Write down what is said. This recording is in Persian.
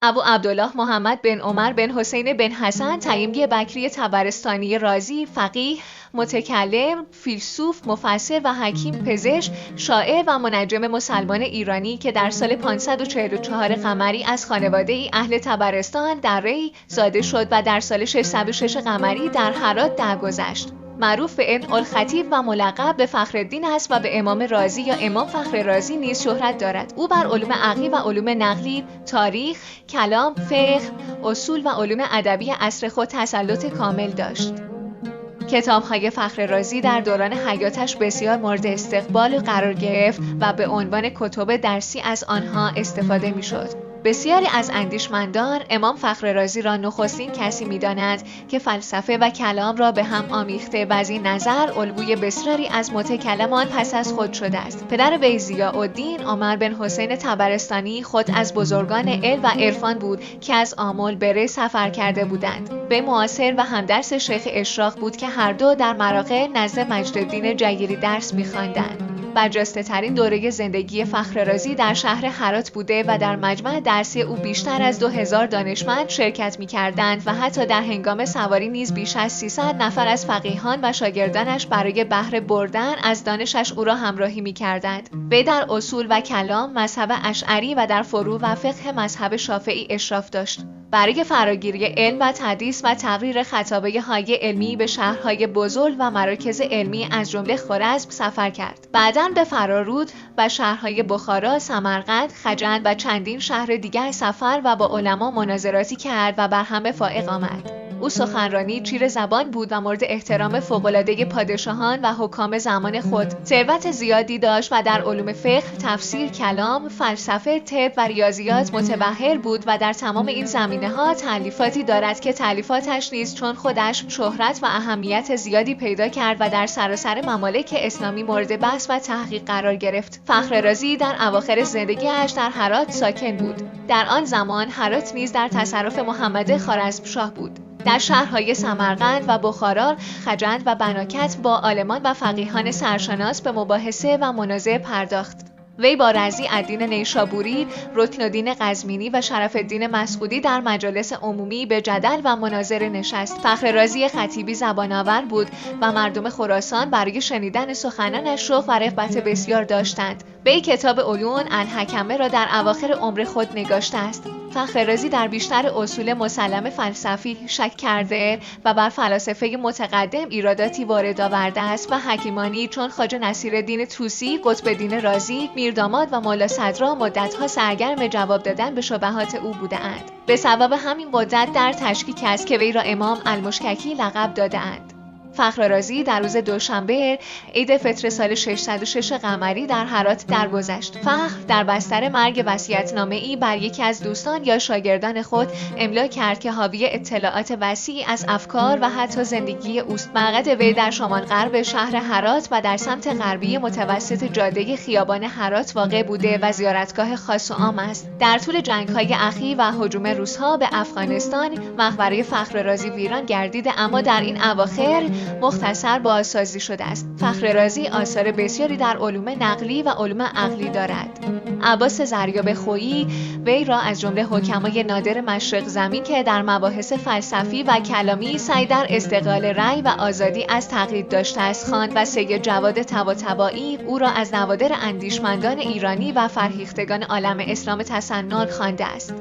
ابو عبدالله محمد بن عمر بن حسین بن حسن تیمری بکری طبرستانی رازی، فقیه، متکلم، فیلسوف، مفسر و حکیم، پزشک، شاعر و منجم مسلمان ایرانی که در سال 544 قمری از خانواده‌ای اهل طبرستان در ری زاده شد و در سال 606 قمری در هرات درگذشت. معروف به ابن الخطیب و ملقب به فخرالدین است و به امام رازی یا امام فخر رازی نیز شهرت دارد. او بر علوم عقلی و علوم نقلی، تاریخ، کلام، فقه، اصول و علوم ادبی عصر خود تسلط کامل داشت. کتاب‌های فخر رازی در دوران حیاتش بسیار مورد استقبال قرار گرفت و به عنوان کتب درسی از آنها استفاده می‌شد. بسیاری از اندیشمندان امام فخر رازی را نخستین کسی می‌دانند که فلسفه و کلام را به هم آمیخته و از این نظر الگوی بسیاری از متکلمان پس از خود شده است. پدر وی ضیاءالدین عمر بن حسین طبرستانی خود از بزرگان علم و عرفان بود که از آمل به ری سفر کرده بودند. وی معاصر و همدرس شیخ اشراق بود که هر دو در مراغه نزد مجدالدین جیری درس می‌خواندند. برجسته ترین دوره زندگی فخر رازی در شهر هرات بوده و در مجمع درسی او بیشتر از 2000 دانشمند شرکت می‌کردند و حتی در هنگام سواری نیز بیش از 300 نفر از فقیهان و شاگردانش برای بهره بردن از دانشش او را همراهی می‌کردند. وی در اصول و کلام مذهب اشعری و در فروع و فقه مذهب شافعی اشراف داشت. برای فراگیری علم و تدریس و تقریر خطابه‌های علمی به شهرهای بزرگ و مراکز علمی از جمله خوارزم سفر کرد. بعداً به فرارود و شهرهای بخارا، سمرقند، خجند و چندین شهر دیگر سفر و با علما مناظراتی کرد و بر همه فائق آمد. او سخنرانی چیر زبان بود و مورد احترام فوق‌العاده پادشاهان و حکام زمان خود. ثروت زیادی داشت و در علوم فقه، تفسیر، کلام، فلسفه، طب و ریاضیات متبحر بود و در تمام این زمینه‌ها تألیفاتی دارد که تألیفاتش نیز چون خودش شهرت و اهمیت زیادی پیدا کرد و در سراسر ممالک اسلامی مورد بحث و تحقیق قرار گرفت. فخر رازی در اواخر زندگی‌اش در هرات ساکن بود. در آن زمان هرات نیز در تصرف محمد خوارزمشاه بود. در شهرهای سمرقند و بخارا، خجند و بناکت با عالمان و فقیهان سرشناس به مباحثه و مناظره پرداخت. وی با رضی الدین نیشابوری، رکنالدین قزوینی و شرف الدین مسعودی در مجالس عمومی به جدل و مناظره نشست. فخر رازی خطیبی زبان آور بود و مردم خراسان برای شنیدن سخنانش شوق و رغبت بسیار داشتند. وی کتاب علوم الحکمه را در اواخر عمر خود نگاشته است. فخر رازی در بیشتر اصول مسلم فلسفی شک کرده و بر فلاسفه متقدم ایراداتی وارد آورده است و حکیمانی چون خواجه نصیرالدین طوسی، قطب‌الدین رازی، میرداماد و مولا صدرا مدت‌ها سرگرم جواب دادن به شبهات او بوده‌اند. به سبب همین قدرت در تشکیک است که وی را امام المشککی لقب داده‌اند. فخر رازی در روز دوشنبه عید فطر سال 606 قمری در هرات درگذشت. فخر در بستر مرگ وصیت‌نامه‌ای بر یکی از دوستان یا شاگردان خود املا کرد که حاوی اطلاعات وسیعی از افکار و حتی زندگی اوست. مقعد وی در شمال غرب شهر هرات و در سمت غربی متوسط جاده خیابان هرات واقع بوده و زیارتگاه خاص و عام است. در طول جنگ‌های اخیر و هجوم روس‌ها به افغانستان مقبره فخر رازی ویران گردیده، اما در این اواخر مختصر بازسازی شده است. فخر رازی آثار بسیاری در علوم نقلی و علوم عقلی دارد. عباس زریاب خویی وی را از جمله حکمای نادر مشرق زمین که در مباحث فلسفی و کلامی سعی در استقلال رأی و آزادی از تقلید داشته است خواند و سید جواد طباطبایی او را از نوادر اندیشمندان ایرانی و فرهیختگان عالم اسلام تصنع خوانده است.